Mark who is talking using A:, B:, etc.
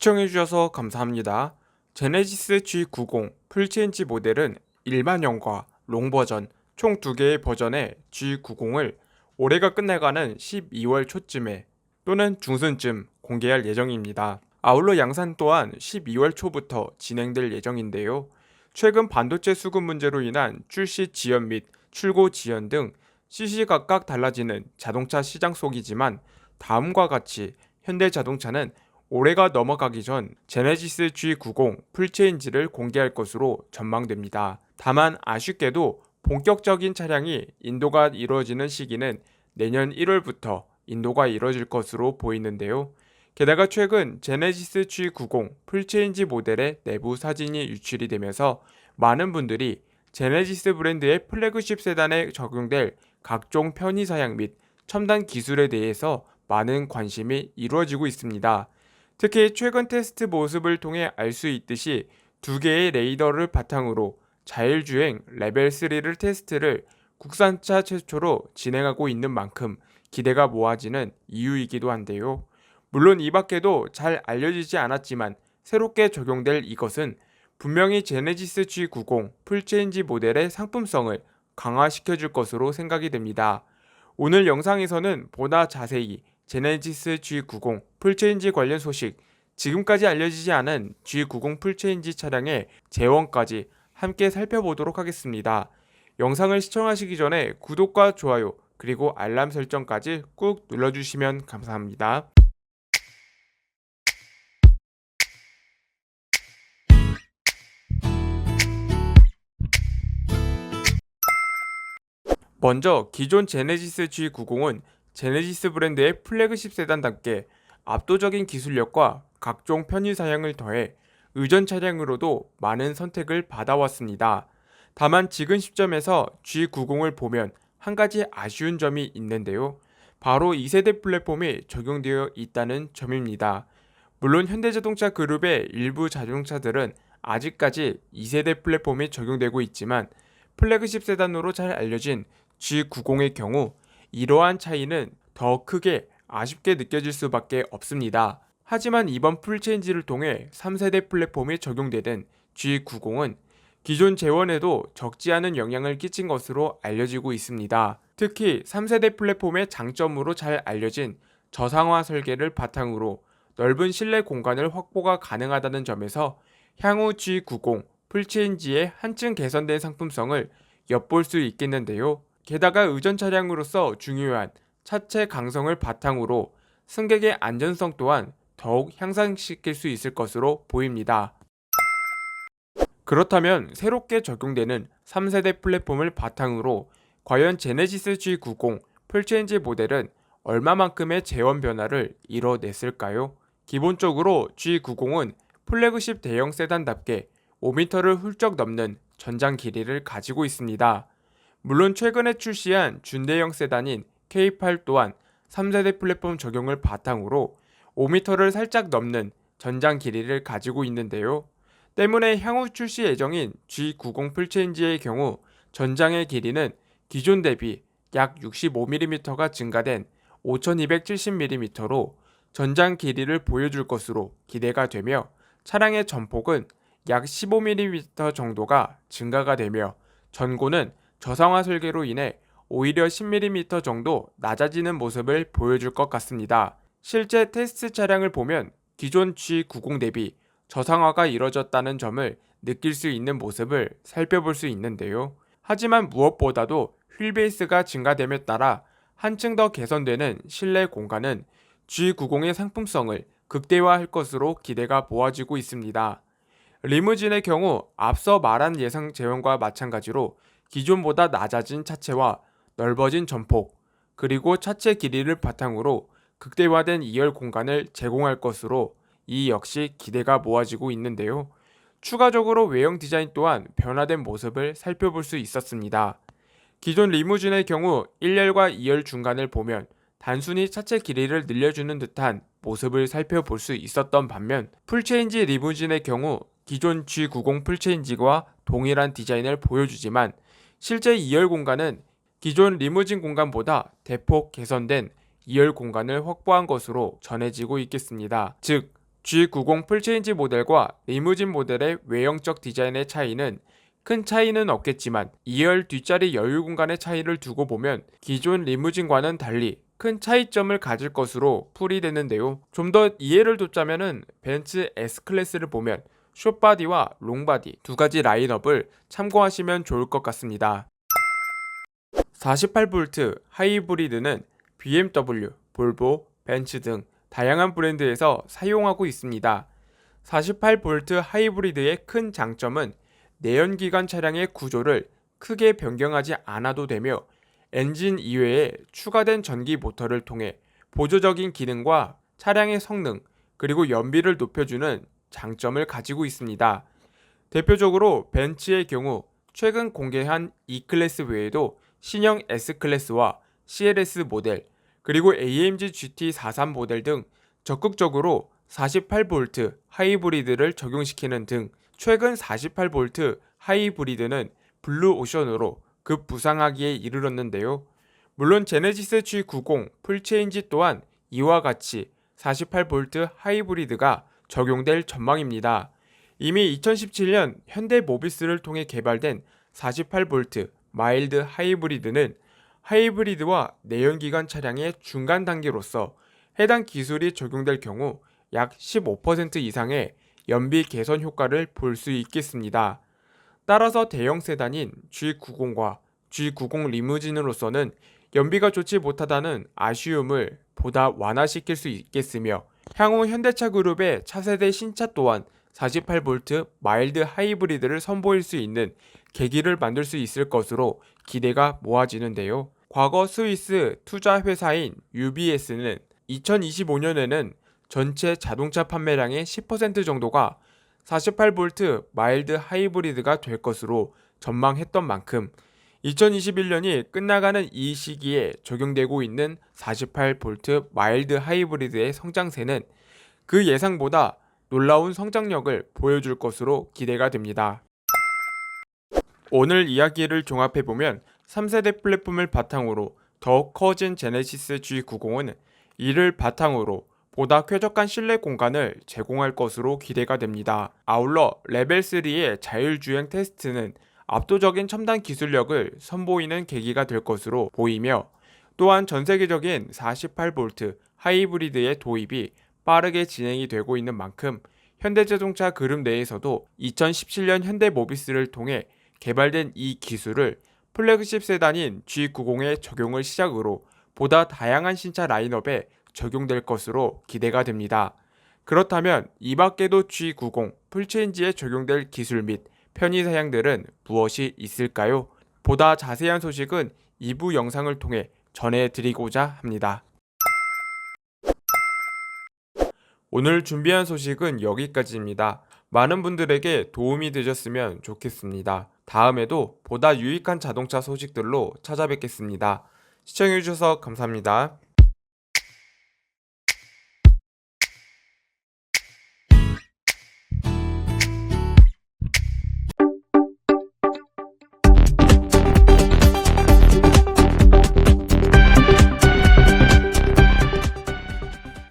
A: 시청해주셔서 감사합니다. 제네시스 G90 풀체인지 모델은 일반형과 롱 버전 총 2개의 버전의 G90을 올해가 끝나가는 12월 초쯤에 또는 중순쯤 공개할 예정입니다. 아울러 양산 또한 12월 초부터 진행될 예정인데요. 최근 반도체 수급 문제로 인한 출시 지연 및 출고 지연 등 시시각각 달라지는 자동차 시장 속이지만 다음과 같이 현대자동차는 올해가 넘어가기 전 제네시스 G90 풀체인지를 공개할 것으로 전망됩니다. 다만 아쉽게도 본격적인 차량이 인도가 이루어지는 시기는 내년 1월부터 인도가 이루어질 것으로 보이는데요. 게다가 최근 제네시스 G90 풀체인지 모델의 내부 사진이 유출이 되면서 많은 분들이 제네시스 브랜드의 플래그십 세단에 적용될 각종 편의사양 및 첨단 기술에 대해서 많은 관심이 이루어지고 있습니다. 특히 최근 테스트 모습을 통해 알 수 있듯이 2개의 레이더를 바탕으로 자율주행 레벨 3를 테스트를 국산차 최초로 진행하고 있는 만큼 기대가 모아지는 이유이기도 한데요. 물론 이 밖에도 잘 알려지지 않았지만 새롭게 적용될 이것은 분명히 제네시스 G90 풀체인지 모델의 상품성을 강화시켜줄 것으로 생각이 됩니다. 오늘 영상에서는 보다 자세히 제네시스 G90 풀체인지 관련 소식, 지금까지 알려지지 않은 G90 풀체인지 차량의 재원까지 함께 살펴보도록 하겠습니다. 영상을 시청하시기 전에 구독과 좋아요 그리고 알람 설정까지 꾹 눌러주시면 감사합니다. 먼저 기존 제네시스 G90은 제네시스 브랜드의 플래그십 세단답게 압도적인 기술력과 각종 편의 사양을 더해 의전 차량으로도 많은 선택을 받아왔습니다. 다만 지금 시점에서 G90을 보면 한 가지 아쉬운 점이 있는데요. 바로 2세대 플랫폼이 적용되어 있다는 점입니다. 물론 현대자동차 그룹의 일부 자동차들은 아직까지 2세대 플랫폼이 적용되고 있지만 플래그십 세단으로 잘 알려진 G90의 경우 이러한 차이는 더 크게 아쉽게 느껴질 수밖에 없습니다. 하지만 이번 풀체인지를 통해 3세대 플랫폼이 적용되는 G90은 기존 재원에도 적지 않은 영향을 끼친 것으로 알려지고 있습니다. 특히 3세대 플랫폼의 장점으로 잘 알려진 저상화 설계를 바탕으로 넓은 실내 공간을 확보가 가능하다는 점에서 향후 G90 풀체인지의 한층 개선된 상품성을 엿볼 수 있겠는데요. 게다가 의전 차량으로서 중요한 차체 강성을 바탕으로 승객의 안전성 또한 더욱 향상시킬 수 있을 것으로 보입니다. 그렇다면 새롭게 적용되는 3세대 플랫폼을 바탕으로 과연 제네시스 G90 풀체인지 모델은 얼마만큼의 재원 변화를 이뤄냈을까요? 기본적으로 G90은 플래그십 대형 세단답게 5m를 훌쩍 넘는 전장 길이를 가지고 있습니다. 물론 최근에 출시한 준대형 세단인 K8 또한 3세대 플랫폼 적용을 바탕으로 5m를 살짝 넘는 전장 길이를 가지고 있는데요. 때문에 향후 출시 예정인 G90 풀체인지의 경우 전장의 길이는 기존 대비 약 65mm가 증가된 5270mm로 전장 길이를 보여줄 것으로 기대가 되며 차량의 전폭은 약 15mm 정도가 증가가 되며 전고는 저상화 설계로 인해 오히려 10mm 정도 낮아지는 모습을 보여줄 것 같습니다. 실제 테스트 차량을 보면 기존 G90 대비 저상화가 이뤄졌다는 점을 느낄 수 있는 모습을 살펴볼 수 있는데요. 하지만 무엇보다도 휠베이스가 증가됨에 따라 한층 더 개선되는 실내 공간은 G90의 상품성을 극대화할 것으로 기대가 모아지고 있습니다. 리무진의 경우 앞서 말한 예상 재원과 마찬가지로 기존보다 낮아진 차체와 넓어진 전폭, 그리고 차체 길이를 바탕으로 극대화된 2열 공간을 제공할 것으로 이 역시 기대가 모아지고 있는데요. 추가적으로 외형 디자인 또한 변화된 모습을 살펴볼 수 있었습니다. 기존 리무진의 경우 1열과 2열 중간을 보면 단순히 차체 길이를 늘려주는 듯한 모습을 살펴볼 수 있었던 반면 풀체인지 리무진의 경우 기존 G90 풀체인지와 동일한 디자인을 보여주지만 실제 2열 공간은 기존 리무진 공간보다 대폭 개선된 2열 공간을 확보한 것으로 전해지고 있겠습니다. 즉 G90 풀체인지 모델과 리무진 모델의 외형적 디자인의 차이는 큰 차이는 없겠지만 2열 뒷자리 여유 공간의 차이를 두고 보면 기존 리무진과는 달리 큰 차이점을 가질 것으로 풀이되는데요. 좀 더 이해를 돕자면은 벤츠 S클래스를 보면 숏바디와 롱바디 두 가지 라인업을 참고하시면 좋을 것 같습니다. 48V 하이브리드는 BMW, 볼보, 벤츠 등 다양한 브랜드에서 사용하고 있습니다. 48V 하이브리드의 큰 장점은 내연기관 차량의 구조를 크게 변경하지 않아도 되며 엔진 이외에 추가된 전기 모터를 통해 보조적인 기능과 차량의 성능 그리고 연비를 높여주는 장점을 가지고 있습니다. 대표적으로 벤츠의 경우 최근 공개한 E클래스 외에도 신형 S클래스와 CLS 모델 그리고 AMG GT43 모델 등 적극적으로 48V 하이브리드를 적용시키는 등 최근 48V 하이브리드는 블루오션으로 급부상하기에 이르렀는데요. 물론 제네시스 G90 풀체인지 또한 이와 같이 48V 하이브리드가 적용될 전망입니다. 이미 2017년 현대모비스를 통해 개발된 48V 마일드 하이브리드는 하이브리드와 내연기관 차량의 중간 단계로서 해당 기술이 적용될 경우 약 15% 이상의 연비 개선 효과를 볼 수 있겠습니다. 따라서 대형 세단인 G90과 G90 리무진으로서는 연비가 좋지 못하다는 아쉬움을 보다 완화시킬 수 있겠으며 향후 현대차 그룹의 차세대 신차 또한 48V 마일드 하이브리드를 선보일 수 있는 계기를 만들 수 있을 것으로 기대가 모아지는데요. 과거 스위스 투자 회사인 UBS는 2025년에는 전체 자동차 판매량의 10% 정도가 48V 마일드 하이브리드가 될 것으로 전망했던 만큼 2021년이 끝나가는 이 시기에 적용되고 있는 48V 마일드 하이브리드의 성장세는 그 예상보다 놀라운 성장력을 보여줄 것으로 기대가 됩니다. 오늘 이야기를 종합해보면 3세대 플랫폼을 바탕으로 더욱 커진 제네시스 G90은 이를 바탕으로 보다 쾌적한 실내 공간을 제공할 것으로 기대가 됩니다. 아울러 레벨3의 자율주행 테스트는 압도적인 첨단 기술력을 선보이는 계기가 될 것으로 보이며 또한 전세계적인 48V 하이브리드의 도입이 빠르게 진행이 되고 있는 만큼 현대자동차 그룹 내에서도 2017년 현대모비스를 통해 개발된 이 기술을 플래그십 세단인 G90의 적용을 시작으로 보다 다양한 신차 라인업에 적용될 것으로 기대가 됩니다. 그렇다면 이 밖에도 G90 풀체인지에 적용될 기술 및 편의 사양들은 무엇이 있을까요? 보다 자세한 소식은 2부 영상을 통해 전해드리고자 합니다. 오늘 준비한 소식은 여기까지입니다. 많은 분들에게 도움이 되셨으면 좋겠습니다. 다음에도 보다 유익한 자동차 소식들로 찾아뵙겠습니다. 시청해주셔서 감사합니다.